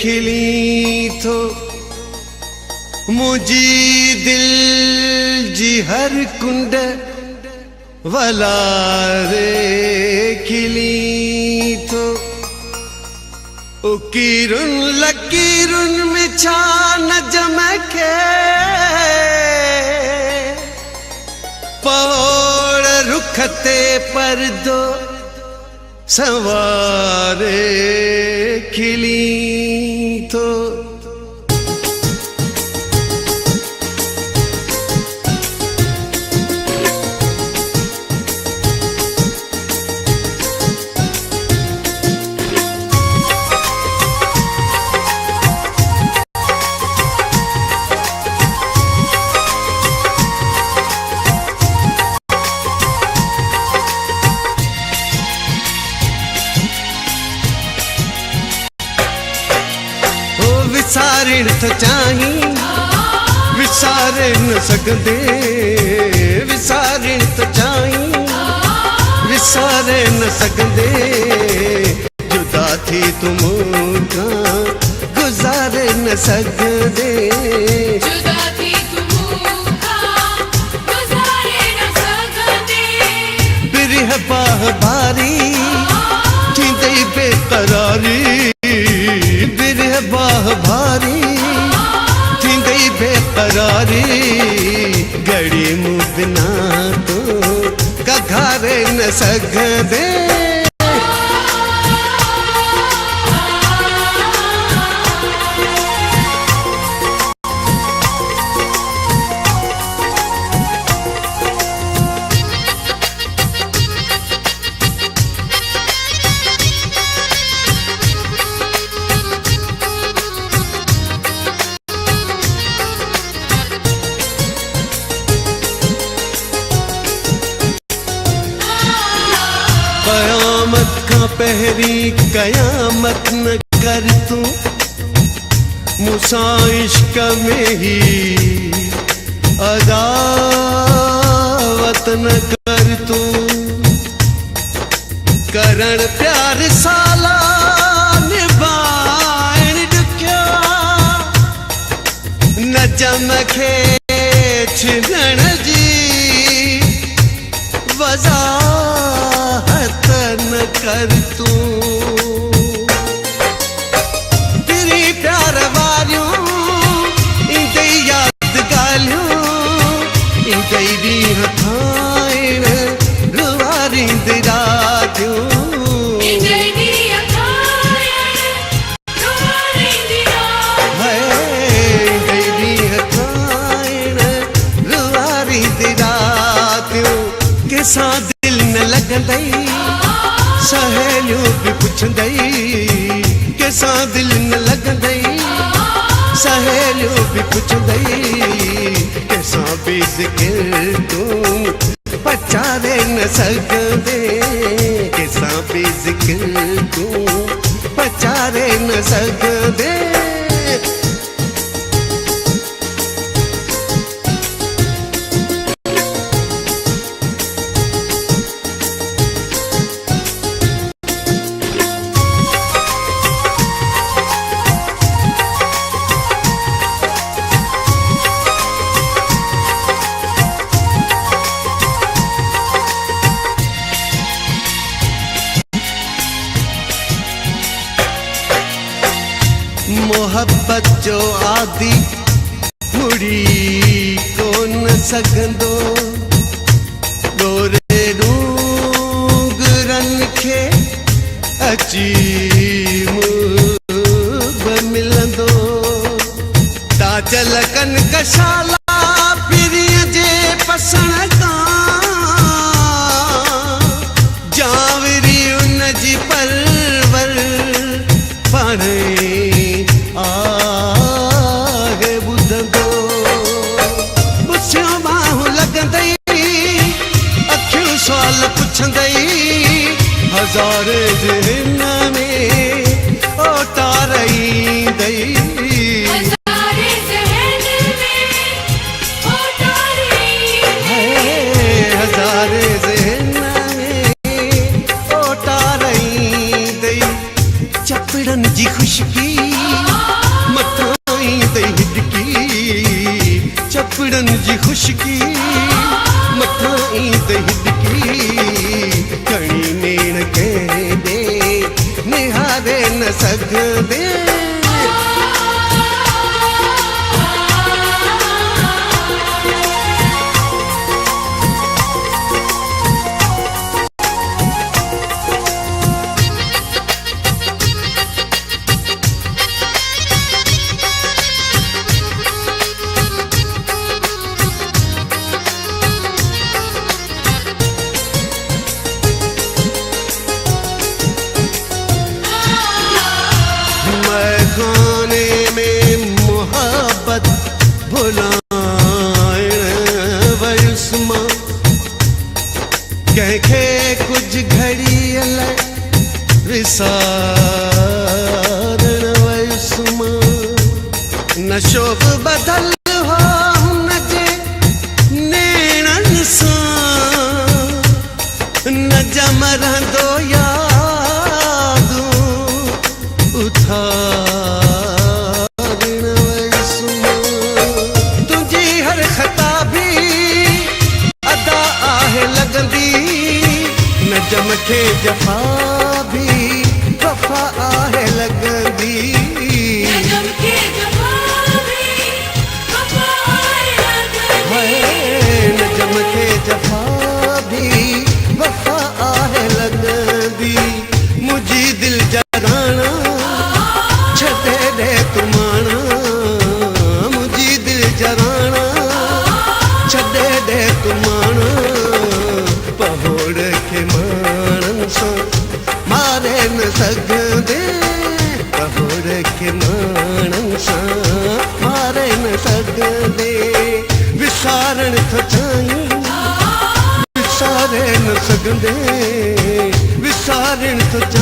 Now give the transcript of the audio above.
खिली थो मुझी दिल जी हर कुंड वलारे खिली थो उकीरुन लकीरुन में छा नजम के पौड़ रुखते पर्दो सवारे खिली थो विसारण तो चाही विसारे न सकदे विसारण तो चाही विसारे न सकदे जुदा थी तुम का गुजारे न सकदे जुदा थी तुम का गुजारे न सकदे बिरह बाह बारी थींदे बेकरारी बिरह बाह भारी थींदई बेकरारी घड़ी मुँह बिना तो कघारे न सकदे कयामत का पहरी कयामत न कर तू मुसा इश्क में ही अदावत न कर तू करण प्यार साला निभाण दुख्या न चमखे छिनण जी वजाहत न कर तू तेरी प्यार वारियों इंदे याद गालियों इंदे दी हथाइन रुवारी दिरादियों इंदे दी हथाइन रुवारी दिरादियों इंदे दी हथाइन रुवारी दिरादियों किसा दिल न लगंदई सहेलियों भी पुछंदई किसा दिल न लगंदई सहेलियों भी पुछंदई किसा भी जिक्र तू पचारे न सकदे किसा भी जिक्र तू पचारे न सकदे मोहब्बत जो आदि मुड़ी को न सघंदो गोरे रूगरन खे अची मुंह मिलंदो ताजल कन कशाला पिरिय जे पसण का जावरी उन जी परवर पाणे आगे बुधंदो बुछियों बाहूं लगंदई अखियूं सवाल पुछंदई हज़ारे ज़हन में ओटा रहींदई हज़ारे ज़हन में ओटा रहींदई हज़ारे ज़हन में ओटा रहींदई चपड़न जी खुशबू गुलन जी खुशकी मथां ईंद हिदकी खणी नेण के दे निहारे न सघंदे खाने में मोहब्बत भुलाइण वयुस मां कंहिंखे कुछ घड़ी लाइ विसारण वयुस मां नशो बि बदल हो हुनजे नेणनि सां न जमरंदो यादूं उथारण वयुस मां तुंहिंजी हर ख़ता बि अदा आहे लॻंदी नजम खे जफ़ा बि वफ़ा आहे लॻंदी नजम के जवाबी वफा आहे लगंदी नजम खे जफ़ा बि वफ़ा आहे लॻंदी मुंहिंजी दिल जगाना छॾे ॾे तूं माना मुंहिंजी दिल जगाना छॾे ॾे तूं माना पहोड़ खे माणनि सां मारे न सघंदे पहोड़ खे माणनि सां मारे न सघंदे विसारण थो चाहिं विसारे न सघंदे विसारण थो चाहिं